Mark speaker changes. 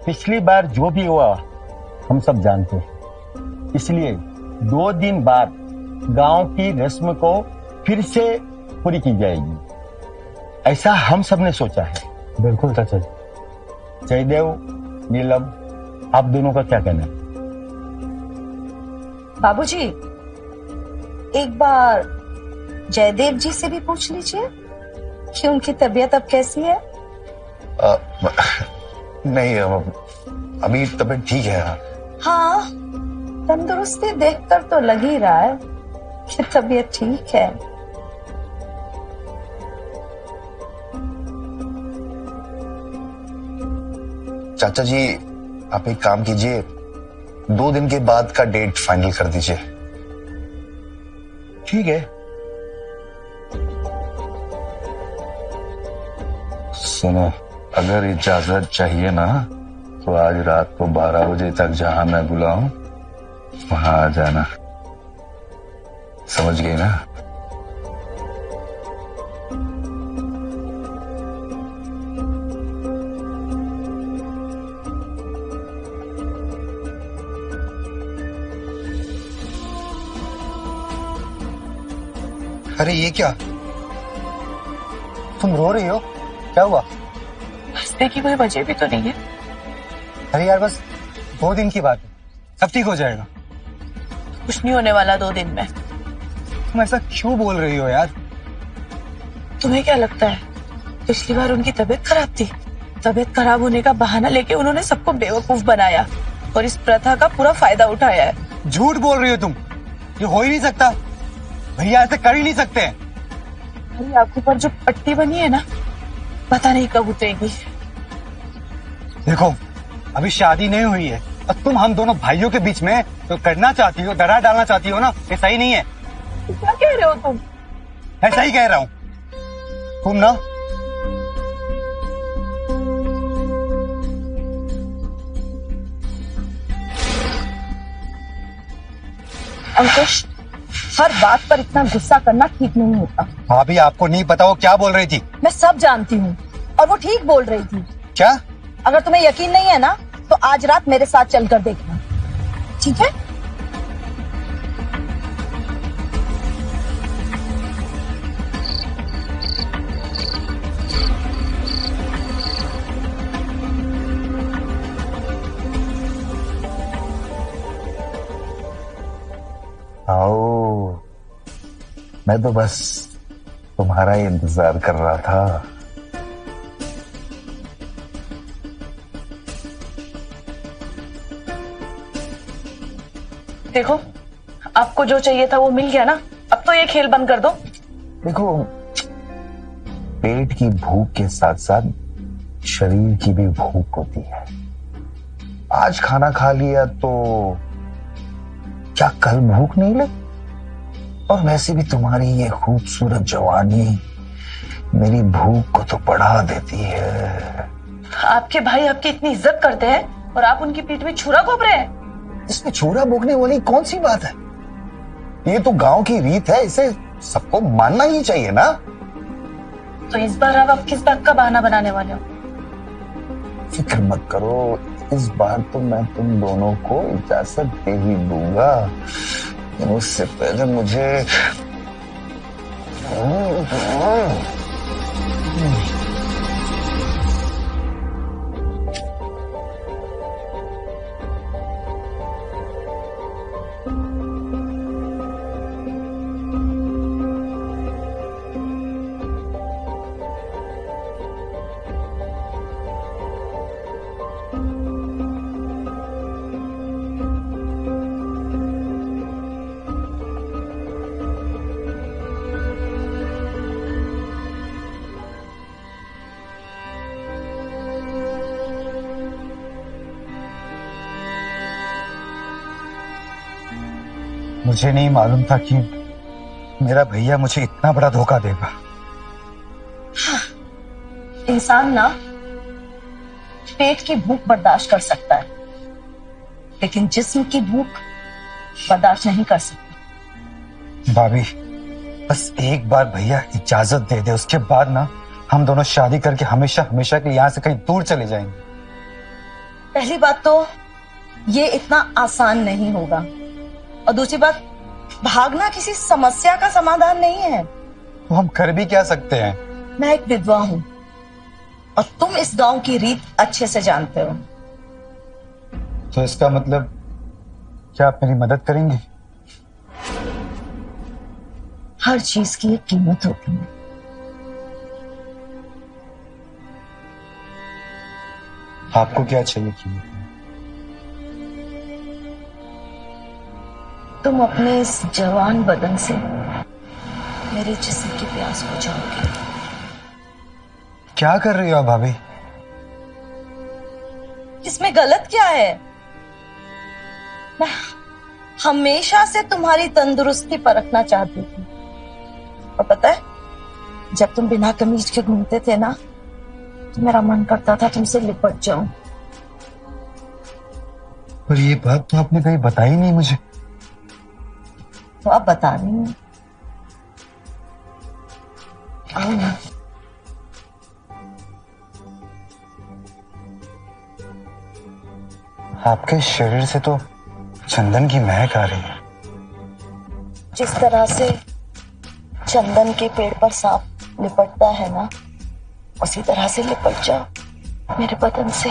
Speaker 1: पिछली बार जो भी हुआ हम सब जानते हैं, इसलिए 2 दिन बाद गांव की रस्म को फिर से पूरी की जाएगी, ऐसा हम सब ने सोचा है।
Speaker 2: बिल्कुल चाचा जी।
Speaker 1: जयदेव, नीलम, आप दोनों का क्या कहना है?
Speaker 3: बाबूजी, एक बार जयदेव जी से भी पूछ लीजिए कि उनकी तबीयत अब कैसी है।
Speaker 4: नहीं, अभी तबीयत ठीक है।
Speaker 3: हाँ, तंदुरुस्ती देखकर तो लग ही रहा है कि तबीयत ठीक है।
Speaker 4: चाचा जी, आप एक काम कीजिए, 2 दिन के बाद का डेट फाइनल कर दीजिए।
Speaker 1: ठीक है।
Speaker 4: सुनो, अगर इजाजत चाहिए ना तो आज रात को 12 बजे तक जहां मैं बुलाऊं वहां आ जाना, समझ गई ना?
Speaker 2: अरे ये क्या, तुम रो रही हो? क्या हुआ?
Speaker 3: हंसने की कोई वजह भी तो नहीं है।
Speaker 2: अरे यार, बस 2 दिन की बात है, सब ठीक हो जाएगा।
Speaker 3: कुछ नहीं होने वाला 2 दिन में।
Speaker 2: तुम ऐसा क्यों बोल रही हो यार?
Speaker 3: तुम्हें क्या लगता है पिछली बार उनकी तबीयत खराब थी? तबीयत खराब होने का बहाना लेके उन्होंने सबको बेवकूफ बनाया और इस प्रथा का पूरा फायदा उठाया है।
Speaker 2: झूठ बोल रही हो तुम, ये हो ही नहीं सकता। भैया ऐसे कर ही नहीं सकते।
Speaker 3: मेरी आंखों पर जो पट्टी बनी है ना, पता नहीं कब उतरेगी।
Speaker 2: देखो, अभी शादी नहीं हुई है और तुम हम दोनों भाइयों के बीच में तो करना चाहती हो, दरार डालना चाहती हो ना, ये सही नहीं है।
Speaker 3: तो क्या कह रहे हो तुम?
Speaker 2: ऐसा ही कह रहा हूं। तुम ना
Speaker 3: अंकुश, हर बात पर इतना गुस्सा करना ठीक नहीं होता।
Speaker 2: भाभी, आपको नहीं पता वो क्या बोल रही थी?
Speaker 3: मैं सब जानती हूँ और वो ठीक बोल रही थी।
Speaker 2: क्या?
Speaker 3: अगर तुम्हें यकीन नहीं है ना तो आज रात मेरे साथ चलकर देखना, ठीक है?
Speaker 4: आओ, मैं तो बस तुम्हारा ही इंतजार कर रहा था।
Speaker 3: देखो, आपको जो चाहिए था वो मिल गया ना, अब तो ये खेल बंद कर दो।
Speaker 4: देखो, पेट की भूख के साथ साथ शरीर की भी भूख होती है। आज खाना खा लिया तो क्या कल भूख नहीं लगी? और वैसे भी तुम्हारी ये खूबसूरत जवानी मेरी भूख को तो बढ़ा देती है।
Speaker 3: आपके भाई आपकी इतनी इज्जत करते हैं और आप उनकी पीठ में छुरा घोंप रहे हैं।
Speaker 4: इसमें छुरा भोंकने वाली कौन सी बात है? ये तो गांव की रीत है, इसे सबको मानना ही चाहिए ना।
Speaker 3: तो इस बार अब आप किस बात का बहाना बनाने वाले हो?
Speaker 4: फिक्र मत करो, इस बार तो मैं तुम दोनों को इजाजत दे ही दूंगा। उससे पहले मुझे
Speaker 2: मुझे नहीं मालूम था कि मेरा भैया मुझे इतना बड़ा धोखा देगा।
Speaker 3: इंसान ना पेट की भूख बर्दाश्त कर सकता है, लेकिन जिस्म की भूख बर्दाश्त नहीं कर सकती।
Speaker 2: भाभी बस एक बार भैया इजाजत दे दे, उसके बाद ना हम दोनों शादी करके हमेशा हमेशा के यहाँ से कहीं दूर चले जाएंगे।
Speaker 5: पहली बात तो ये इतना आसान नहीं होगा, और दूसरी बात भागना किसी समस्या का समाधान नहीं है।
Speaker 2: तो हम कर भी क्या सकते हैं?
Speaker 5: मैं एक विधवा हूं और तुम इस गांव की रीत अच्छे से जानते हो।
Speaker 2: तो इसका मतलब क्या आप मेरी मदद करेंगे?
Speaker 5: हर चीज की एक कीमत होती है।
Speaker 2: आपको क्या चाहिए कीमत?
Speaker 5: तुम अपने इस जवान बदन से मेरे जिस्म की प्यास बुझाओगे।
Speaker 2: क्या कर रही हो आप भाभी?
Speaker 5: इसमें गलत क्या है? मैं हमेशा से तुम्हारी तंदुरुस्ती परखना चाहती थी, और पता है जब तुम बिना कमीज के घूमते थे ना, तो मेरा मन करता था तुमसे लिपट जाऊं।
Speaker 2: पर ये बात तो आपने कहीं बताई नहीं मुझे।
Speaker 5: तो आप बता रही हूँ। आओ ना।
Speaker 2: आपके शरीर से तो चंदन की महक आ रही है।
Speaker 5: जिस तरह से चंदन के पेड़ पर सांप लिपटता है ना, उसी तरह से लिपट जाओ मेरे बदन से।